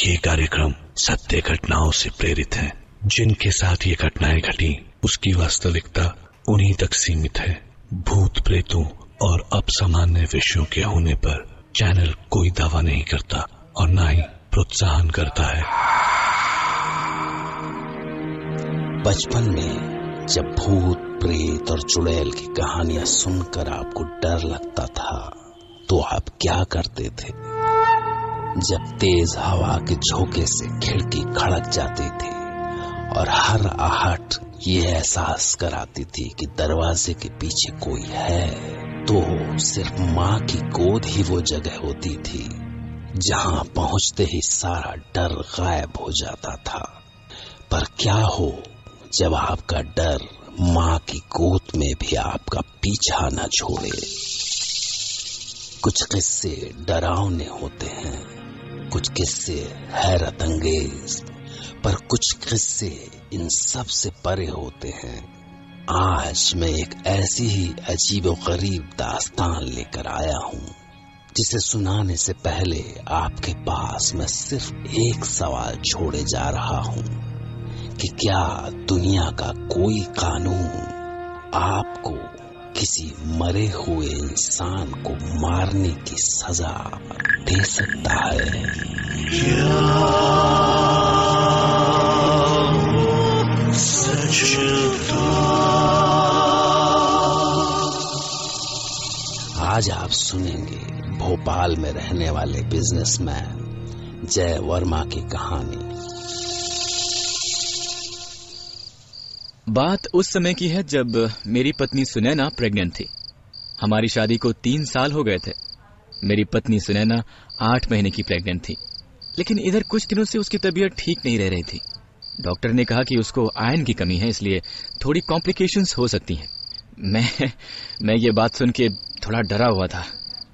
ये कार्यक्रम सत्य घटनाओं से प्रेरित है। जिनके साथ ये घटनाएं घटी उसकी वास्तविकता उन्हीं तक सीमित है। भूत प्रेतों और असामान्य विषयों के होने पर चैनल कोई दावा नहीं करता और न ही प्रोत्साहन करता है। बचपन में जब भूत प्रेत और चुड़ैल की कहानियां सुनकर आपको डर लगता था तो आप क्या करते थे? जब तेज हवा के झोंके से खिड़की खड़क जाती थी और हर आहट ये एहसास कराती थी कि दरवाजे के पीछे कोई है, तो सिर्फ माँ की गोद ही वो जगह होती थी जहां पहुंचते ही सारा डर गायब हो जाता था। पर क्या हो जब आपका डर माँ की गोद में भी आपका पीछा न छोड़े? कुछ किस्से डरावने होते हैं, कुछ किस्से हैरत अंगेज, पर कुछ किस्से इन सब से परे होते हैं। आज मैं एक ऐसी ही अजीबोगरीब दास्तान लेकर आया हूँ जिसे सुनाने से पहले आपके पास मैं सिर्फ एक सवाल छोड़े जा रहा हूँ कि क्या दुनिया का कोई कानून आपको किसी मरे हुए इंसान को मारने की सजा दे सकता है? आज आप सुनेंगे भोपाल में रहने वाले बिजनेसमैन जय वर्मा की कहानी। बात उस समय की है जब मेरी पत्नी सुनैना प्रेग्नेंट थी। हमारी शादी को 3 साल हो गए थे। मेरी पत्नी सुनैना 8 महीने की प्रेग्नेंट थी, लेकिन इधर कुछ दिनों से उसकी तबीयत ठीक नहीं रह रही थी। डॉक्टर ने कहा कि उसको आयरन की कमी है, इसलिए थोड़ी कॉम्प्लिकेशंस हो सकती हैं। मैं ये बात सुन के थोड़ा डरा हुआ था।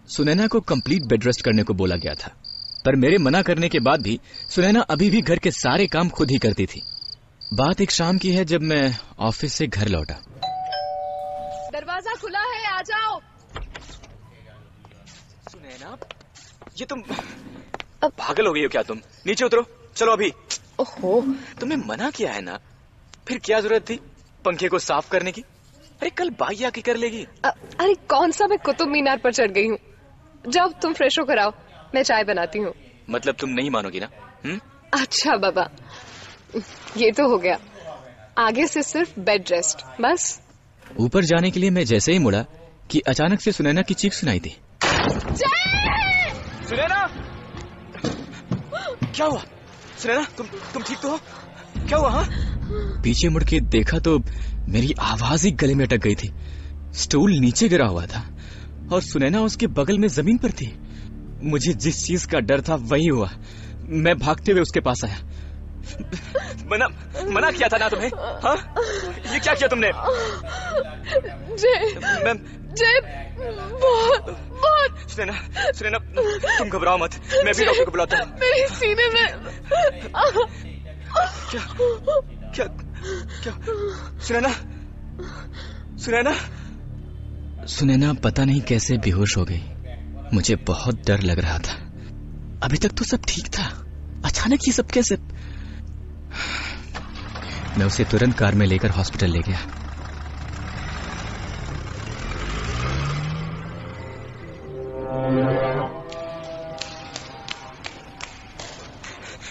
सुनैना को कंप्लीट बेड रेस्ट करने को बोला गया था, पर मेरे मना करने के बाद भी सुनैना अभी भी घर के सारे काम खुद ही करती थी। बात एक शाम की है जब मैं ऑफिस से घर लौटा। दरवाजा खुला है, आ जाओ। सुनैना, ये तुम पागल हो गई हो क्या? तुम नीचे उतरो, चलो अभी। ओहो, तुम्हें मना किया है ना, फिर क्या जरूरत थी पंखे को साफ करने की? अरे कल बाई आके कर लेगी। अरे कौन सा मैं कुतुब मीनार पर चढ़ गई हूँ। जाओ तुम फ्रेश होकर आओ, मैं चाय बनाती हूँ। मतलब तुम नहीं मानोगी ना? अच्छा बाबा, ये तो हो गया। आगे से सिर्फ बेड रेस्ट बस। ऊपर जाने के लिए मैं जैसे ही मुड़ा कि अचानक से सुनैना की चीख सुनाई दी। सुनैना, क्या हुआ? सुनैना, तुम ठीक तो हो? क्या हुआ? हाँ? पीछे मुड़ के देखा तो मेरी आवाज ही गले में अटक गई थी। स्टूल नीचे गिरा हुआ था और सुनैना उसके बगल में जमीन पर थी। मुझे जिस चीज का डर था वही हुआ। मैं भागते हुए उसके पास आया। मना किया था ना तुम्हें? हाँ? ये क्या किया तुमने? जय बहुत। सुनैना, तुम घबराओ मत, मैं भी डॉक्टर को बुलाता हूँ। मेरे सीने में क्या? सुनैना पता नहीं कैसे बेहोश हो गई। मुझे बहुत डर लग रहा था। अभी तक तो सब ठीक था, अचानक ये सब कैसे? मैं उसे तुरंत कार में लेकर हॉस्पिटल ले गया।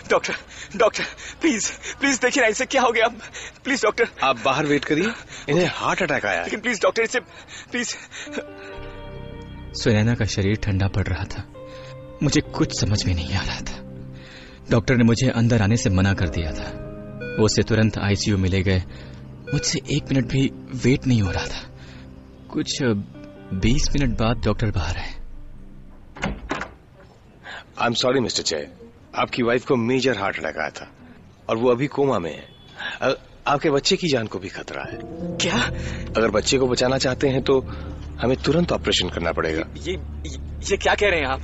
डॉक्टर प्लीज देखिए ना, इसे क्या हो गया? Please doctor. आप बाहर वेट करिए, इन्हें हार्ट अटैक आया है। लेकिन प्लीज डॉक्टर, इसे प्लीज। सुनैना का शरीर ठंडा पड़ रहा था। मुझे कुछ समझ में नहीं आ रहा था। डॉक्टर ने मुझे अंदर आने से मना कर दिया था। वो उसे तुरंत आईसीयू में ले गए। मुझसे 1 मिनट भी वेट नहीं हो रहा था। कुछ 20 मिनट बाद डॉक्टर बाहर आए। आई एम सॉरी मिस्टर जय, आपकी वाइफ को मेजर हार्ट अटैक आया था और वो अभी कोमा में है। आपके बच्चे की जान को भी खतरा है। क्या? अगर बच्चे को बचाना चाहते हैं तो हमें तुरंत ऑपरेशन करना पड़ेगा। ये क्या कह रहे हैं आप?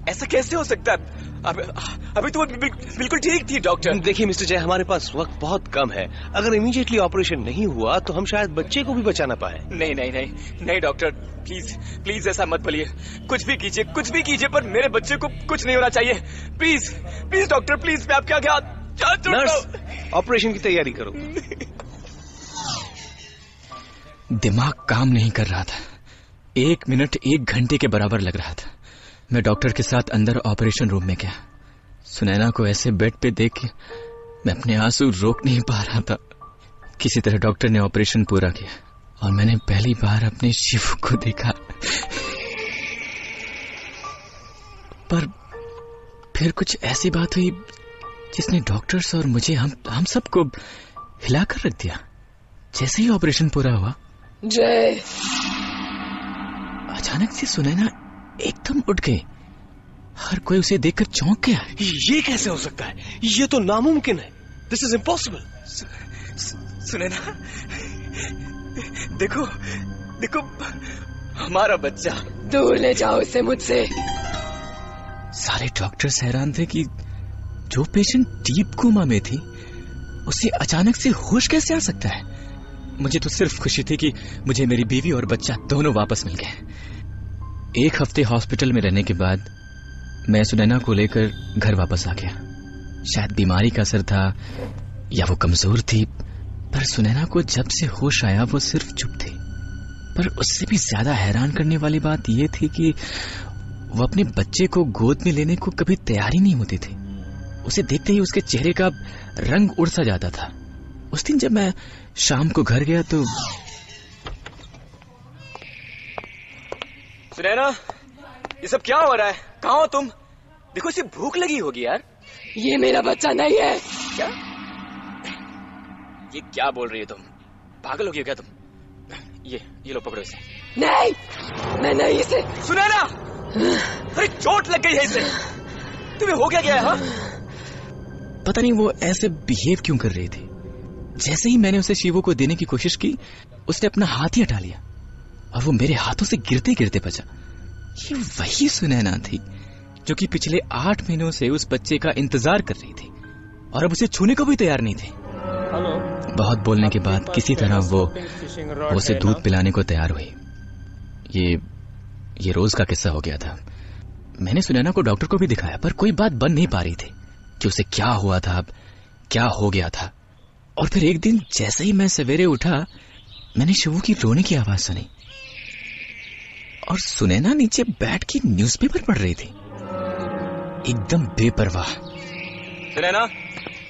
ऐसा कैसे हो सकता है? अभी तो वो बिल्कुल ठीक थी डॉक्टर। देखिए मिस्टर जय, हमारे पास वक्त बहुत कम है। अगर इमीडिएटली ऑपरेशन नहीं हुआ तो हम शायद बच्चे को भी बचा ना पाए। नहीं डॉक्टर, प्लीज ऐसा मत बोलिए। कुछ भी कीजिए पर मेरे बच्चे को कुछ नहीं होना चाहिए। प्लीज डॉक्टर, प्लीज, मैं आपके आगे हाथ। नर्स, ऑपरेशन की तैयारी करो। दिमाग काम नहीं कर रहा था। 1 मिनट 1 घंटे के बराबर लग रहा था। मैं डॉक्टर के साथ अंदर ऑपरेशन रूम में गया। सुनैना को ऐसे बेड पे देख के मैं अपने आंसू रोक नहीं पा रहा था। किसी तरह डॉक्टर ने ऑपरेशन पूरा किया और मैंने पहली बार अपने शिव को देखा। पर फिर कुछ ऐसी बात हुई जिसने डॉक्टर्स और मुझे हम सबको हिलाकर रख दिया। जैसे ही ऑपरेशन पूरा हुआ, जय, अचानक से सुनैना एकदम उठ गई। हर कोई उसे देखकर चौंक गया। ये कैसे हो सकता है? ये तो नामुमकिन है। This is impossible. सुनैना, देखो हमारा बच्चा। दूर ले जाओ इसे मुझसे। सारे डॉक्टर्स हैरान थे कि जो पेशेंट डीप कोमा में थी उसे अचानक से होश कैसे आ सकता है। मुझे तो सिर्फ खुशी थी कि मुझे मेरी बीवी और बच्चा दोनों वापस मिल गए। 1 हफ्ते हॉस्पिटल में रहने के बाद मैं सुनैना को लेकर घर वापस आ गया। शायद बीमारी का असर था या वो कमजोर थी, पर सुनैना को जब से होश आया वो सिर्फ चुप थी। पर उससे भी ज्यादा हैरान करने वाली बात यह थी कि वो अपने बच्चे को गोद में लेने को कभी तैयार ही नहीं होती थी। उसे देखते ही उसके चेहरे का रंग उड़ सा जाता था। उस दिन जब मैं शाम को घर गया तो सुनैना, ये सब क्या हो रहा है? कहाँ हो तुम? देखो इसे भूख लगी होगी यार। ये मेरा बच्चा नहीं है। क्या? ये क्या बोल रही है तुम? पागल हो गई हो क्या तुम? ये लो पकड़ो इसे। नहीं, मैं नहीं इसे। सुनैना, अरे चोट लग गई है इसे। तुम्हें हो क्या है? हाँ, पता नहीं वो ऐसे बिहेव क्यों कर रही थी। जैसे ही मैंने उसे शिवो को देने की कोशिश की, उसने अपना हाथ ही हटा लिया और वो मेरे हाथों से गिरते गिरते बचा। ये वही सुनैना थी जो कि पिछले 8 महीनों से उस बच्चे का इंतजार कर रही थी और अब उसे छूने को भी तैयार नहीं थी। बहुत बोलने के बाद किसी तरह वो उसे दूध पिलाने को तैयार हुई। ये रोज का किस्सा हो गया था। मैंने सुनैना को डॉक्टर को भी दिखाया, पर कोई बात बन नहीं पा रही थी कि उसे क्या हुआ था, क्या हो गया था। और फिर एक दिन जैसे ही मैं सवेरे उठा, मैंने शिवू की रोने की आवाज सुनी और सुनैना नीचे बैठ के न्यूज़पेपर पढ़ रही थी, एकदम बेपरवाह।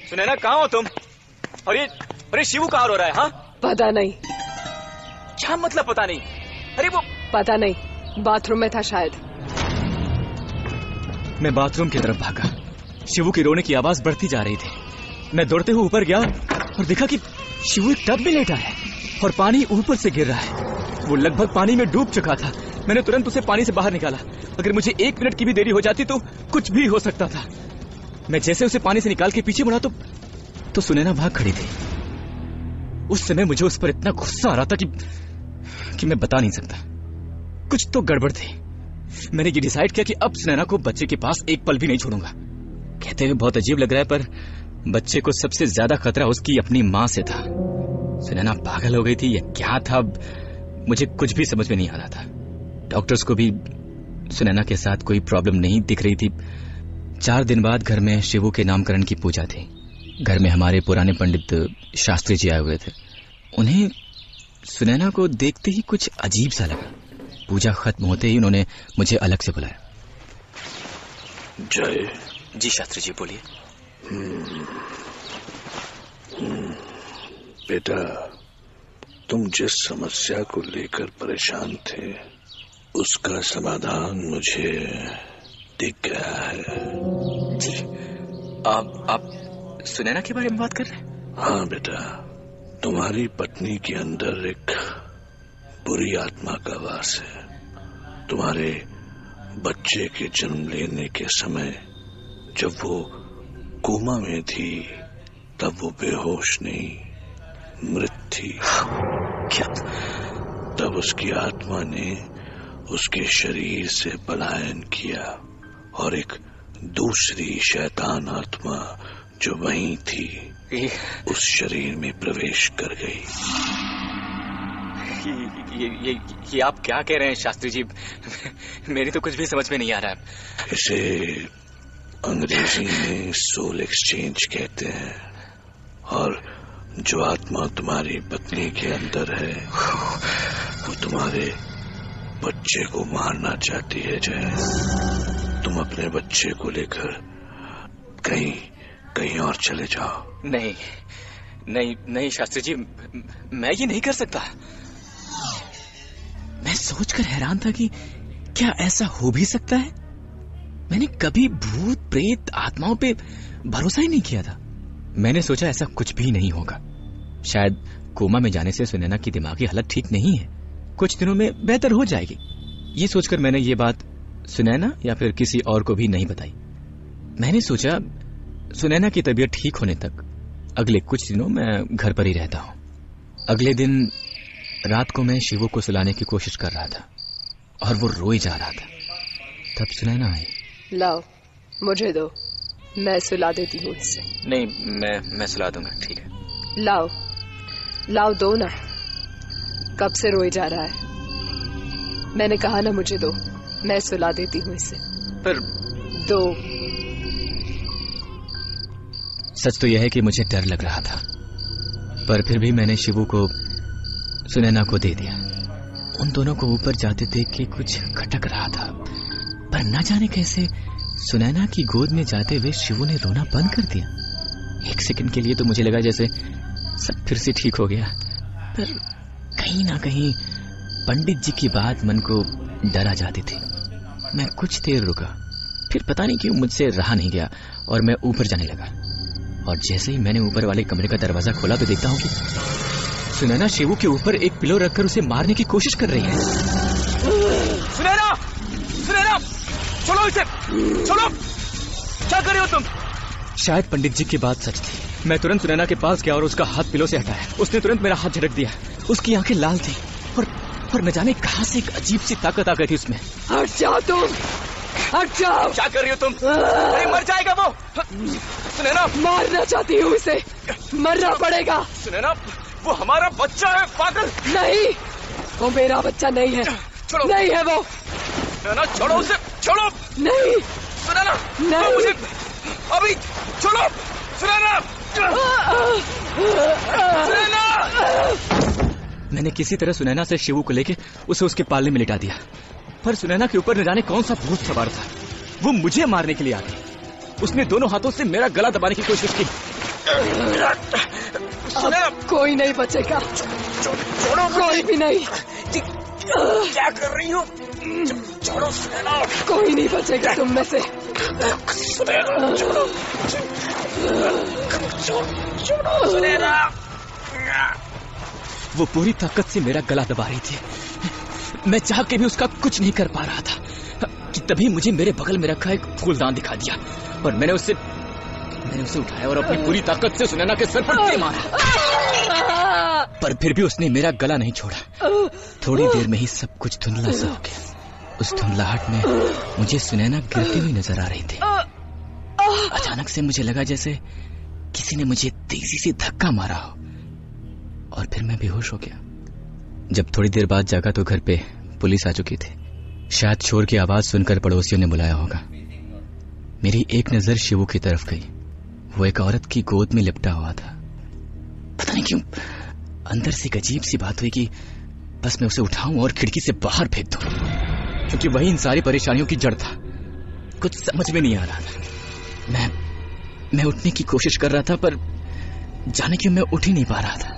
सुनैना कहाँ हो तुम? और ये शिवू कहाँ रो रहा है? हाँ, पता नहीं। क्या मतलब पता नहीं? अरे वो पता नहीं, बाथरूम में था शायद। मैं बाथरूम की तरफ भागा। शिवू की रोने की आवाज बढ़ती जा रही थी। मैं दौड़ते हुए ऊपर गया और देखा कि शिवू एक टब में लेटा है और पानी ऊपर से गिर रहा है। वो लगभग पानी में डूब चुका था। मैंने तुरंत उसे पानी से बाहर निकाला। अगर मुझे 1 मिनट की भी देरी हो जाती तो कुछ भी हो सकता था। मैं जैसे उसे पानी से निकाल के पीछे बढ़ा तो सुनैना भाग खड़ी थी। उस समय मुझे उस पर इतना गुस्सा आ रहा था कि मैं बता नहीं सकता। कुछ तो गड़बड़ थी। मैंने ये डिसाइड किया कि अब सुनैना को बच्चे के पास एक पल भी नहीं छोड़ूंगा। कहते हुए बहुत अजीब लग रहा है, पर बच्चे को सबसे ज्यादा खतरा उसकी अपनी मां से था। सुनैना पागल हो गई थी या क्या था, मुझे कुछ भी समझ में नहीं आ रहा था। डॉक्टर्स को भी सुनैना के साथ कोई प्रॉब्लम नहीं दिख रही थी। 4 दिन बाद घर में शिवू के नामकरण की पूजा थी। घर में हमारे पुराने पंडित शास्त्री जी आए हुए थे। उन्हें सुनैना को देखते ही कुछ अजीब सा लगा। पूजा खत्म होते ही उन्होंने मुझे अलग से बुलाया। जय। जी शास्त्री जी, बोलिए। बेटा, तुम जिस समस्या को लेकर परेशान थे उसका समाधान मुझे दिख गया है। जी, आप सुनैना के बारे में बात कर रहे हैं? हाँ बेटा, तुम्हारी पत्नी के अंदर एक बुरी आत्मा का वास है। तुम्हारे बच्चे के जन्म लेने के समय जब वो कोमा में थी तब वो बेहोश नहीं, मृत थी। क्या? तब उसकी आत्मा ने उसके शरीर से पलायन किया और एक दूसरी शैतान आत्मा जो वहीं थी उस शरीर में प्रवेश कर गई। ये आप क्या कह रहे हैं शास्त्री जी? मेरी तो कुछ भी समझ में नहीं आ रहा है। इसे अंग्रेजी में सोल एक्सचेंज कहते हैं, और जो आत्मा तुम्हारी पत्नी के अंदर है वो तुम्हारे बच्चे को मारना चाहती है। जय, तुम अपने बच्चे को लेकर कहीं और चले जाओ। नहीं नहीं नहीं शास्त्री जी, मैं ये नहीं कर सकता। मैं सोचकर हैरान था कि क्या ऐसा हो भी सकता है। मैंने कभी भूत प्रेत आत्माओं पे भरोसा ही नहीं किया था। मैंने सोचा ऐसा कुछ भी नहीं होगा। शायद कोमा में जाने से सुनैना की दिमागी हालत ठीक नहीं है, कुछ दिनों में बेहतर हो जाएगी। ये सोचकर मैंने ये बात सुनैना या फिर किसी और को भी नहीं बताई। मैंने सोचा सुनैना की तबीयत ठीक होने तक अगले कुछ दिनों मैं घर पर ही रहता हूं। अगले दिन रात को मैं शिवू को सुलाने की कोशिश कर रहा था और वो रोए जा रहा था। तब सुनैना आई। लाओ, मुझे दो, मैं सुला देती हूँ इससे। नहीं, मैं सुला दूंगा। ठीक है, लाओ लाओ, दो ना। कब से रोए जा रहा है? मैंने कहा ना मुझे दो, मैं सुला देती हूँ इससे। पर दो। सच तो यह है कि मुझे डर लग रहा था, पर फिर भी मैंने शिवू को सुनैना को दे दिया। उन दोनों को ऊपर जाते देख के कुछ खटक रहा था, पर न जाने कैसे सुनैना की गोद में जाते हुए शिवू ने रोना बंद कर दिया। एक सेकंड के लिए तो मुझे लगा जैसे सब फिर से ठीक हो गया, पर कहीं ना कहीं पंडित जी की बात मन को डरा जाती थी। मैं कुछ देर रुका, फिर पता नहीं क्यों मुझसे रहा नहीं गया और मैं ऊपर जाने लगा। और जैसे ही मैंने ऊपर वाले कमरे का दरवाजा खोला तो देखता हूँ कि सुनैना शिवू के ऊपर एक पिलो रखकर उसे मारने की कोशिश कर रही है। सुनैना, सुनैना, छोड़ो इसे, छोड़ो, क्या कर रहे हो तुम? शायद पंडित जी की बात सच थी। मैं तुरंत सुनैना के पास गया और उसका हाथ पिलो से हटाया। उसने तुरंत मेरा हाथ झटक दिया। उसकी आंखें लाल थी और न जाने कहां से एक अजीब सी ताकत आ गई थी उसमें। हट जाओ तुम, हट जाओ। क्या कर रही हो तुम? अरे मर जाएगा वो। सुनैना, मारना चाहती हूँ उसे, मरना पड़ेगा। सुनैना, वो हमारा बच्चा है, पागल। नहीं, वो मेरा बच्चा नहीं है। छोड़ो, नहीं है वो। सुनैना, छोड़ो उसे, छोड़ो। नहीं सुनैना, नहीं, मुझे अभी छोड़ो। सुनैना, सुनैना। मैंने किसी तरह सुनैना से शिवू को लेके उसे उसके पालने में लिटा दिया, पर सुनैना के ऊपर न जाने कौन सा भूत सवार था। वो मुझे मारने के लिए आ गई। उसने दोनों हाथों से मेरा गला दबाने की कोशिश की। कोई नहीं बचेगा, छोड़ो, कोई भी नहीं। क्या कर रही हो? छोड़ो सुनैना, कोई नहीं बचेगा तुम में से। सुनैना, छोड़ो, छोड़ो सुनैना। वो पूरी ताकत से मेरा गला दबा रही थी। मैं चाह के भी उसका कुछ नहीं कर पा रहा था कि तभी मुझे मेरे बगल में रखा एक फूलदान दिखा दिया और मैंने उसे उठाया और अपनी पूरी ताकत से सुनैना के सर पर दे मारा। पर फिर भी उसने मेरा गला नहीं छोड़ा। थोड़ी देर में ही सब कुछ धुंधला सा हो गया। उस धुंधलाहट में मुझे सुनैना गिरती हुई नजर आ रही थी। अचानक से मुझे लगा जैसे किसी ने मुझे तेजी से धक्का मारा हो और फिर मैं बेहोश हो गया। जब थोड़ी देर बाद जागा तो घर पे पुलिस आ चुकी थी। शायद शोर की आवाज सुनकर पड़ोसियों ने बुलाया होगा। मेरी एक नजर शिवू की तरफ गई। वो एक औरत की गोद में लिपटा हुआ था। पता नहीं क्यों अंदर से एक अजीब सी बात हुई कि बस मैं उसे उठाऊं और खिड़की से बाहर फेंक दूं, क्योंकि वही इन सारी परेशानियों की जड़ था। कुछ समझ में नहीं आ रहा था। मैं उठने की कोशिश कर रहा था, पर जाने क्यों मैं उठ ही नहीं पा रहा था।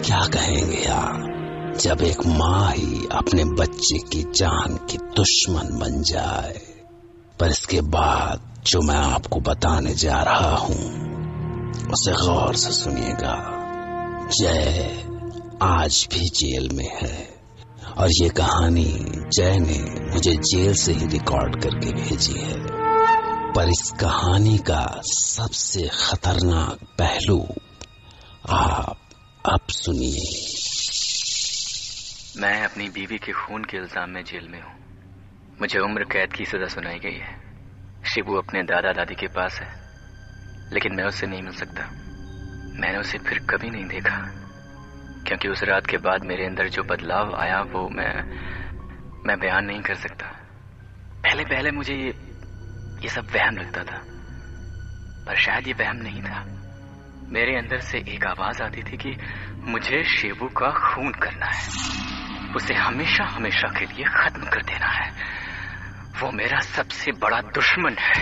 क्या कहेंगे यार, जब एक माँ ही अपने बच्चे की जान की दुश्मन बन जाए। पर इसके बाद जो मैं आपको बताने जा रहा हूं उसे गौर से सुनिएगा। जय आज भी जेल में है और ये कहानी जय ने मुझे जेल से ही रिकॉर्ड करके भेजी है। पर इस कहानी का सबसे खतरनाक पहलू आप अब सुनिए। मैं अपनी बीवी के खून के इल्जाम में जेल में हूँ। मुझे उम्र कैद की सजा सुनाई गई है। शिबू अपने दादा दादी के पास है, लेकिन मैं उससे नहीं मिल सकता। मैंने उसे फिर कभी नहीं देखा, क्योंकि उस रात के बाद मेरे अंदर जो बदलाव आया वो मैं बयान नहीं कर सकता। पहले मुझे ये सब वहम लगता था, पर शायद ये वहम नहीं था। मेरे अंदर से एक आवाज आती थी कि मुझे शिबू का खून करना है, उसे हमेशा हमेशा के लिए खत्म कर देना है। वो मेरा सबसे बड़ा दुश्मन है।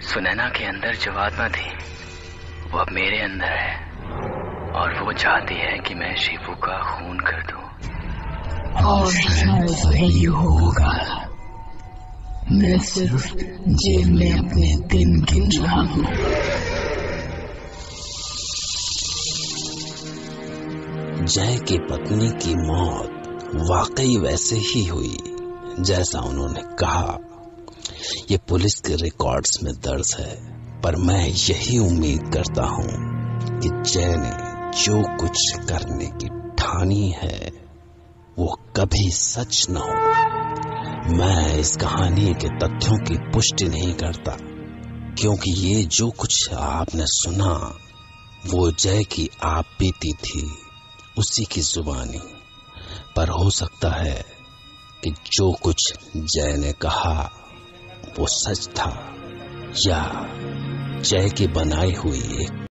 सुनैना के अंदर जो आत्मा थी वो अब मेरे अंदर है, और वो चाहती है कि मैं शिबू का खून कर दूं। और शायद वही होगा। मैं सिर्फ जेल में अपने दिन गिन रहा हूं। जय की पत्नी की मौत वाकई वैसे ही हुई जैसा उन्होंने कहा। ये पुलिस के रिकॉर्ड्स में दर्ज है, पर मैं यही उम्मीद करता हूं कि जय ने जो कुछ करने की ठानी है वो कभी सच न हो। मैं इस कहानी के तथ्यों की पुष्टि नहीं करता, क्योंकि ये जो कुछ आपने सुना वो जय की आप बीती थी, उसी की जुबानी। पर हो सकता है कि जो कुछ जय ने कहा वो सच था, या जय की बनाई हुई एक